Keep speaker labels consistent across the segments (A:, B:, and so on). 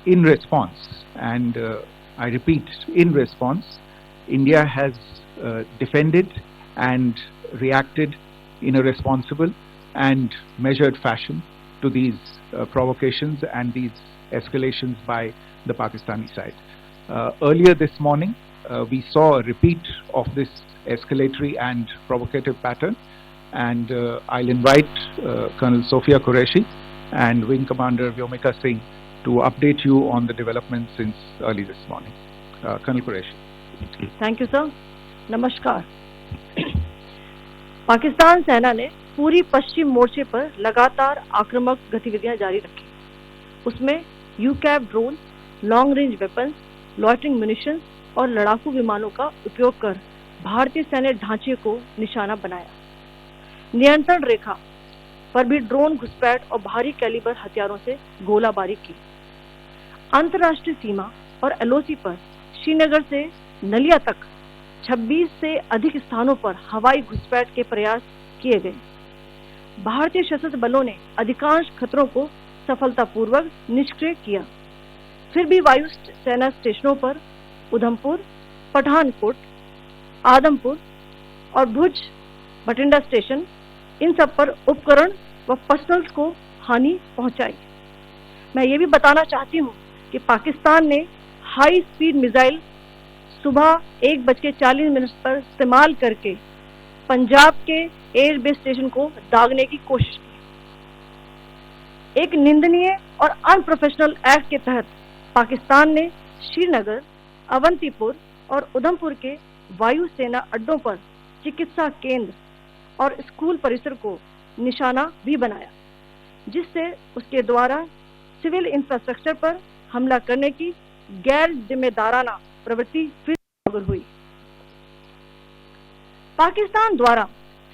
A: In response, and I repeat, in response, India has defended and reacted in a responsible and measured fashion to these provocations and these escalations by the Pakistani side. Earlier this morning, we saw a repeat of this escalatory and provocative pattern, and I'll invite Colonel Sophia Qureshi and Wing Commander Vyomika Singh to update you on the developments since early this morning. Colonel Qureshi.
B: Thank you sir. नमस्कार. पाकिस्तान सेना ने पूरी पश्चिम मोर्चे पर लगातार आक्रामक गतिविधियां जारी रखी. उसमें UCAV drone, long range weapons, loitering munitions और लड़ाकू विमानों का उपयोग कर भारतीय सैन्य ढांचे को निशाना बनाया. नियंत्रण रेखा पर भी ड्रोन घुसपैठ और भारी कैलिबर हथियारों से गोलाबारी की. अंतर्राष्ट्रीय सीमा और एलओसी पर श्रीनगर से नलिया तक 26 से अधिक स्थानों पर हवाई घुसपैठ के प्रयास किए गए. भारतीय सशस्त्र बलों ने अधिकांश खतरों को सफलतापूर्वक निष्क्रिय किया. फिर भी वायु सेना स्टेशनों पर उधमपुर, पठानकोट, आदमपुर और भुज बठिंडा स्टेशन, इन सब पर उपकरण व पर्सनल्स को हानि पहुंचाई. मैं ये भी बताना चाहती हूँ कि पाकिस्तान ने हाई स्पीड मिसाइल सुबह 1:40 पर इस्तेमाल करके पंजाब के एयरबेस स्टेशन को दागने की कोशिश की. एक निंदनीय और अनप्रोफेशनल एक्ट के तहत पाकिस्तान ने श्रीनगर, अवंतीपुर और उधमपुर के वायुसेना अड्डों पर चिकित्सा केंद्र और स्कूल परिसर को निशाना भी बनाया, जिससे उसके द्वारा सिविल इंफ्रास्ट्रक्चर पर हमला करने की गैर जिम्मेदाराना प्रवृत्ति फिर उजागर हुई. पाकिस्तान द्वारा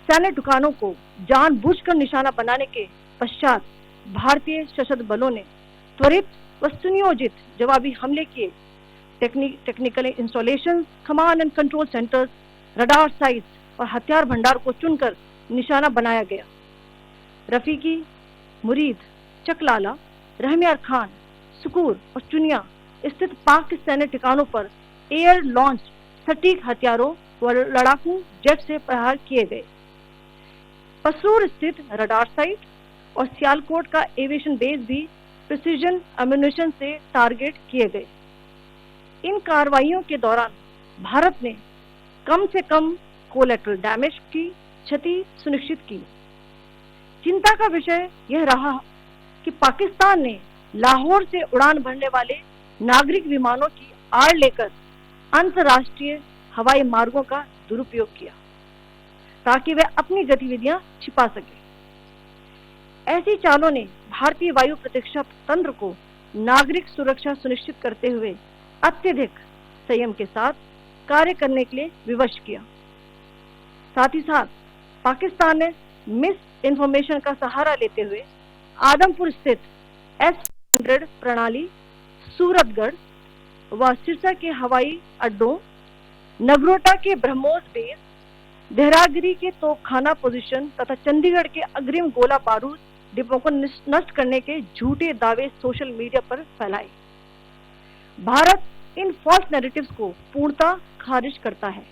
B: सैन्य ठिकानों को जानबूझकर निशाना बनाने के पश्चात भारतीय सशस्त्र बलों ने त्वरित व सुनियोजित जवाबी हमले किए. Technical installation, command and control centres, radar sites और हथियार भंडार को चुनकर निशाना बनाया गया. रफीकी, मुरीद, चकलाला, रहमियार खान, सुकूर और चुनिया स्थित पाक सैन्य ठिकानों पर एयर लॉन्च सटीक हथियारों व लड़ाकू जेट से प्रहार किए गए. पसरूर स्थित रडार साइट और सियालकोट का एविएशन बेस भी प्रिसीजन अम्यूनिशन से टारगेट किए गए. इन कार्रवाइयों के दौरान भारत ने कम से कम कोलैटरल डैमेज की क्षति सुनिश्चित की. चिंता का विषय यह रहा कि पाकिस्तान ने लाहौर से उड़ान भरने वाले नागरिक विमानों की आड़ लेकर अंतर्राष्ट्रीय हवाई मार्गों का दुरुपयोग किया ताकि वे अपनी गतिविधियां छिपा सके. ऐसी चालों ने भारतीय वायु प्रतिरक्षा तंत्र को नागरिक सुरक्षा सुनिश्चित करते हुए अत्यधिक संयम के साथ कार्य करने के लिए विवश किया. साथ ही साथ पाकिस्तान ने मिस इंफॉर्मेशन का सहारा लेते हुए आदमपुर स्थित S-100 प्रणाली, सूरतगढ़ व सिरसा के हवाई अड्डों, नगरोटा के ब्रह्मोस बेस, देहरागिरी के तोपखाना पोजीशन तथा चंडीगढ़ के अग्रिम गोला बारूद डिपो को नष्ट करने के झूठे दावे सोशल मीडिया पर फैलाए. भारत इन फॉल्स नैरेटिव्स को पूर्णतः खारिज करता है.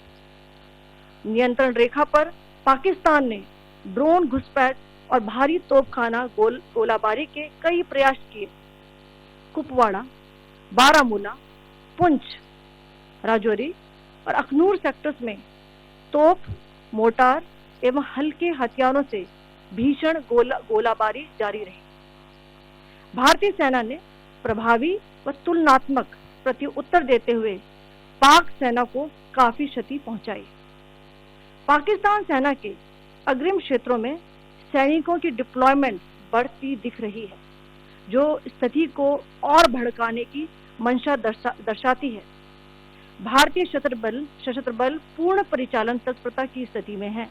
B: नियंत्रण रेखा पर पाकिस्तान ने ड्रोन घुसपैठ और भारी तोपखाना गोलाबारी के कई प्रयास किए. कुपवाड़ा, बारामूला, पुंछ, राजौरी और अखनूर सेक्टर्स में तोप, मोर्टार एवं हल्के हथियारों से भीषण गोलाबारी जारी रही. भारतीय सेना ने प्रभावी व तुलनात्मक प्रत्युत्तर देते हुए पाक सेना को काफी क्षति पहुंचाई. पाकिस्तान सेना के अग्रिम क्षेत्रों में सैनिकों की डिप्लॉयमेंट बढ़ती दिख रही है, जो स्थिति को और भड़काने की मंशा दर्शाती है. भारतीय सशस्त्र बल पूर्ण परिचालन तत्परता की स्थिति में है.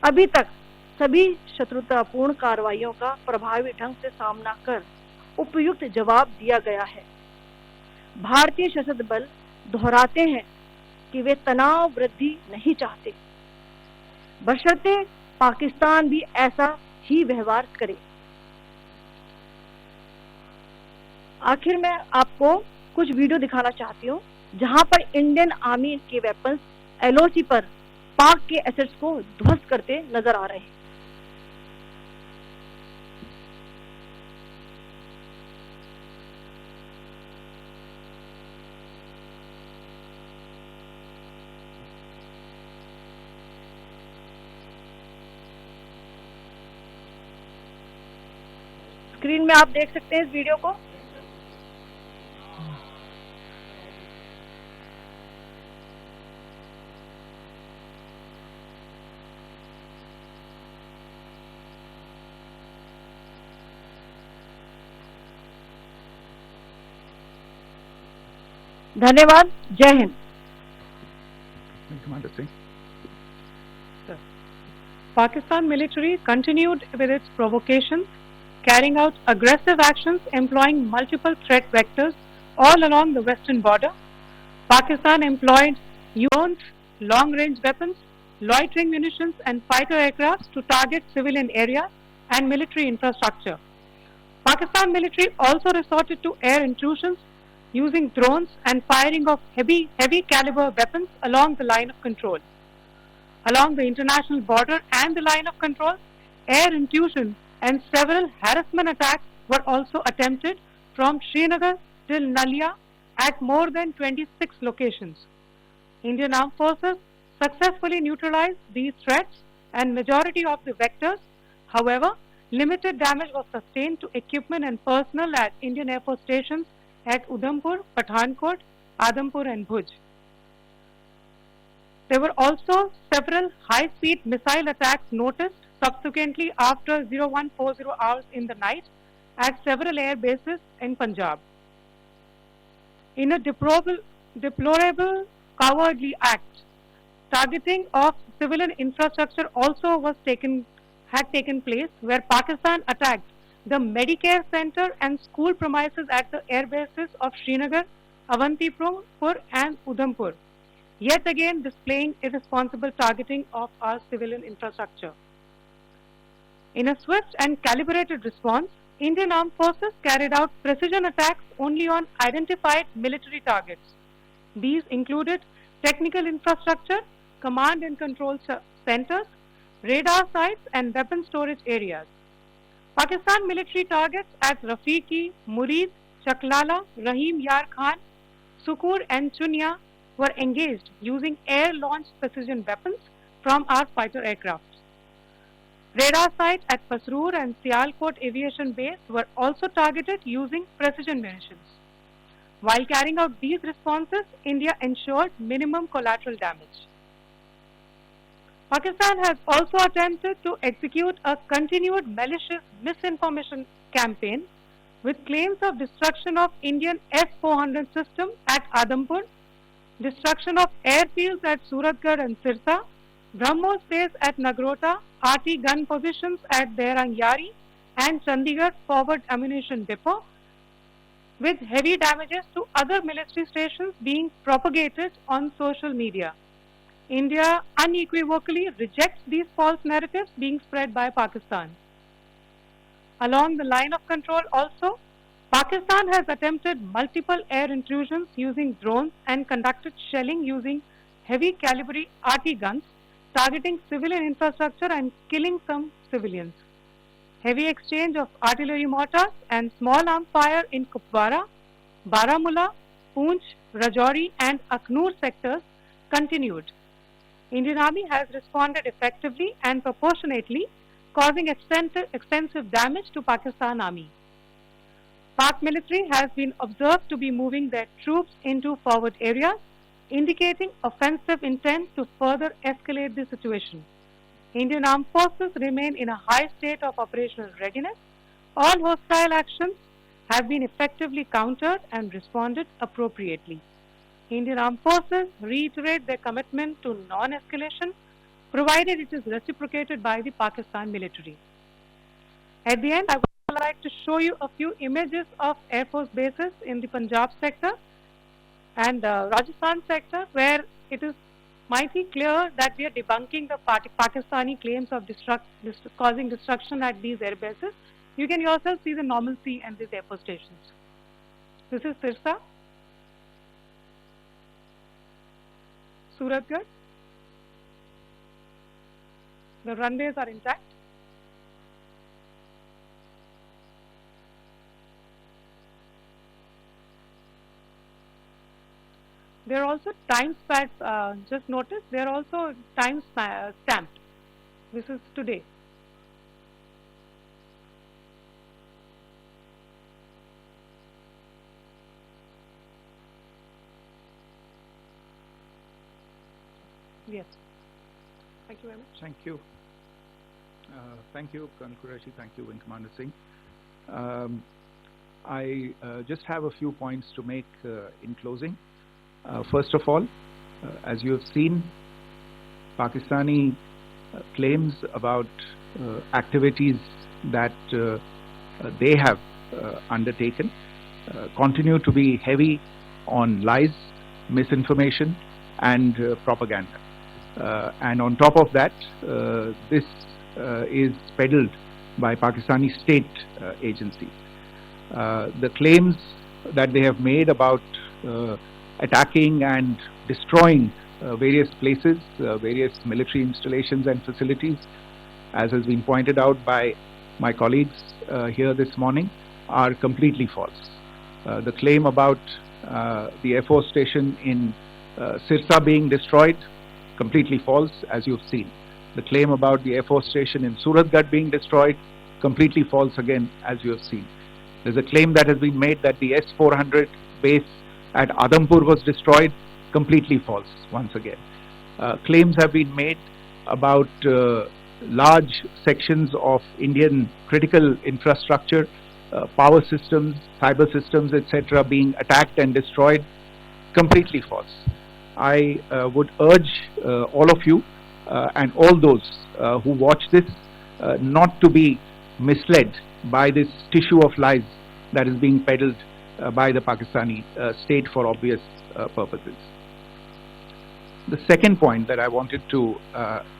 B: अभी तक सभी शत्रुतापूर्ण कार्रवाइयों का प्रभावी ढंग से सामना कर उपयुक्त जवाब दिया गया है. भारतीय सशस्त्र बल दोहराते हैं कि वे तनाव वृद्धि नहीं चाहते, बशर्ते पाकिस्तान भी ऐसा ही व्यवहार करे. आखिर में आपको कुछ वीडियो दिखाना चाहती हूँ जहां पर इंडियन आर्मी के वेपन्स एलओसी पर पाक के एसेट्स को ध्वस्त करते नजर आ रहे हैं। स्क्रीन में आप देख सकते हैं इस वीडियो को। धन्यवाद। जय Hind.
A: Commander Singh.
C: Pakistan military continued with its provocations, carrying out aggressive actions employing multiple threat vectors all along the western border. Pakistan employed drones, long-range weapons, loitering munitions and fighter aircraft to target civilian areas and military infrastructure. Pakistan military also resorted to air intrusions using drones and firing of heavy caliber weapons along the line of control. Along the international border and the line of control, air intrusion and several harassment attacks were also attempted from Srinagar till Nalia at more than 26 locations. Indian Armed Forces successfully neutralized these threats and majority of the vectors. However, limited damage was sustained to equipment and personnel at Indian Air Force stations at Udhampur, Pathankot, Adampur and Bhuj. There were also several high-speed missile attacks noticed subsequently after 0140 hours in the night at several air bases in Punjab. In a deplorable cowardly act, targeting of civilian infrastructure also had taken place, where Pakistan attacked the Medicare Center and school premises at the air bases of Srinagar, Avantipur and Udhampur, yet again displaying irresponsible targeting of our civilian infrastructure. In a swift and calibrated response, Indian Armed Forces carried out precision attacks only on identified military targets. These included technical infrastructure, command and control centers, radar sites and weapon storage areas. Pakistan military targets at Rafiqi, Murid, Chaklala, Rahim Yar Khan, Sukur and Chunya were engaged using air-launched precision weapons from our fighter aircraft. Radar sites at Pasroor and Sialkot Aviation Base were also targeted using precision munitions. While carrying out these responses, India ensured minimum collateral damage. Pakistan has also attempted to execute a continued malicious misinformation campaign with claims of destruction of Indian S-400 system at Adampur, destruction of airfields at Suratgarh and Sirsa, BrahMos base at Nagrota, RT gun positions at Derang Yari and Chandigarh Forward Ammunition Depot, with heavy damages to other military stations being propagated on social media. India unequivocally rejects these false narratives being spread by Pakistan. Along the line of control also, Pakistan has attempted multiple air intrusions using drones and conducted shelling using heavy caliber RT guns, targeting civilian infrastructure and killing some civilians. Heavy exchange of artillery mortars and small arms fire in Kupwara, Baramulla, Poonch, Rajouri and Aknoor sectors continued. Indian Army has responded effectively and proportionately, causing extensive damage to Pakistan Army. Pak military has been observed to be moving their troops into forward areas, indicating offensive intent to further escalate the situation. Indian Armed Forces remain in a high state of operational readiness. All hostile actions have been effectively countered and responded appropriately. Indian Armed Forces reiterate their commitment to non-escalation, provided it is reciprocated by the Pakistan military. At the end, I would like to show you a few images of Air Force bases in the Punjab sector and Rajasthan sector, where it is mighty clear that we are debunking the Pakistani claims of causing destruction at these air bases. You can yourself see the normalcy and these air force stations. This is Sirsa, Suratgarh. The runways are intact. There are also time stamps, just notice, they are also time stamped. This is today. Yes. Thank you very much.
A: Thank you. Thank you, Colonel Qureshi. Thank you, Wing Commander Singh. I just have a few points to make in closing. First of all, as you have seen, Pakistani claims about activities that they have undertaken continue to be heavy on lies, misinformation, and propaganda. And on top of that, this is peddled by Pakistani state agencies. The claims that they have made about attacking and destroying various places, various military installations and facilities, as has been pointed out by my colleagues here this morning, are completely false. The claim about the Air Force station in Sirsa being destroyed, completely false, as you've seen. The claim about the Air Force station in Suratgarh being destroyed, completely false again, as you have seen. There's a claim that has been made that the S-400 base at Adampur was destroyed, completely false once again. Claims have been made about large sections of Indian critical infrastructure, power systems, cyber systems, etc. being attacked and destroyed, completely false. I would urge all of you and all those who watch this not to be misled by this tissue of lies that is being peddled by the Pakistani state for obvious purposes. The second point that I wanted to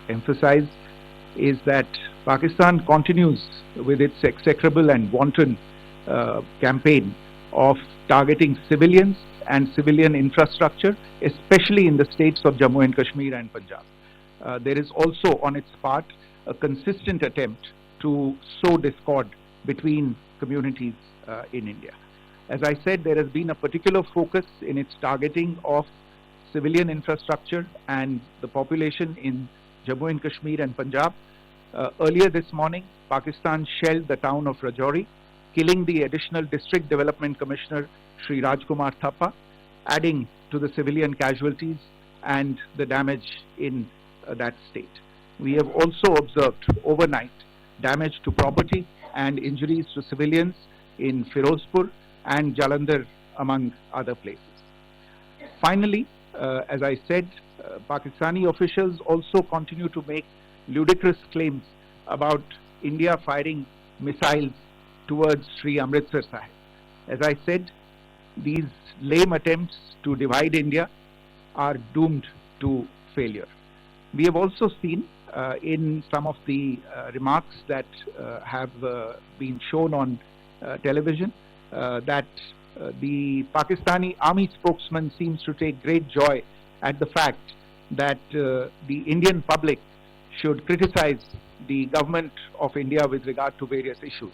A: emphasize is that Pakistan continues with its execrable and wanton campaign of targeting civilians and civilian infrastructure, especially in the states of Jammu and Kashmir and Punjab. There is also on its part a consistent attempt to sow discord between communities in India. As I said, there has been a particular focus in its targeting of civilian infrastructure and the population in Jammu and Kashmir and Punjab. Earlier this morning, Pakistan shelled the town of Rajouri, killing the additional District Development Commissioner, Shri Rajkumar Thappa, adding to the civilian casualties and the damage in that state. We have also observed overnight damage to property and injuries to civilians in Firozpur and Jalandhar, among other places. Finally, as I said, Pakistani officials also continue to make ludicrous claims about India firing missiles towards Sri Amritsar Sahib. As I said, these lame attempts to divide India are doomed to failure. We have also seen in some of the remarks that have been shown on television that the Pakistani army spokesman seems to take great joy at the fact that the Indian public should criticize the government of India with regard to various issues.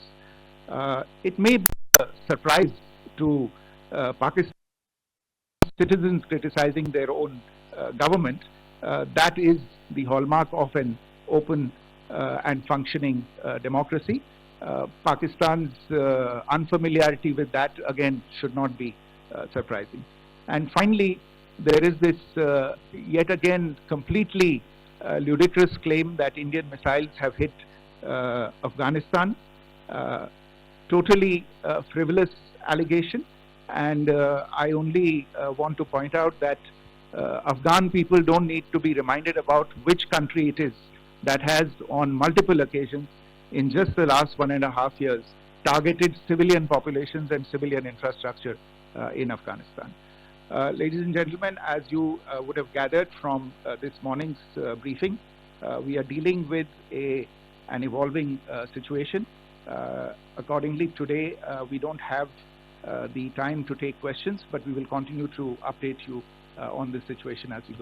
A: It may be a surprise to Pakistan citizens criticizing their own government. That is the hallmark of an open and functioning democracy. Pakistan's unfamiliarity with that, again, should not be surprising. And finally, there is this yet again completely ludicrous claim that Indian missiles have hit Afghanistan. Totally frivolous allegation, and I only want to point out that Afghan people don't need to be reminded about which country it is that has on multiple occasions in just the last 1.5 years targeted civilian populations and civilian infrastructure in Afghanistan. Ladies and gentlemen, as you would have gathered from this morning's briefing, we are dealing with an evolving situation. Accordingly, today we don't have the time to take questions, but we will continue to update you on this situation as we go.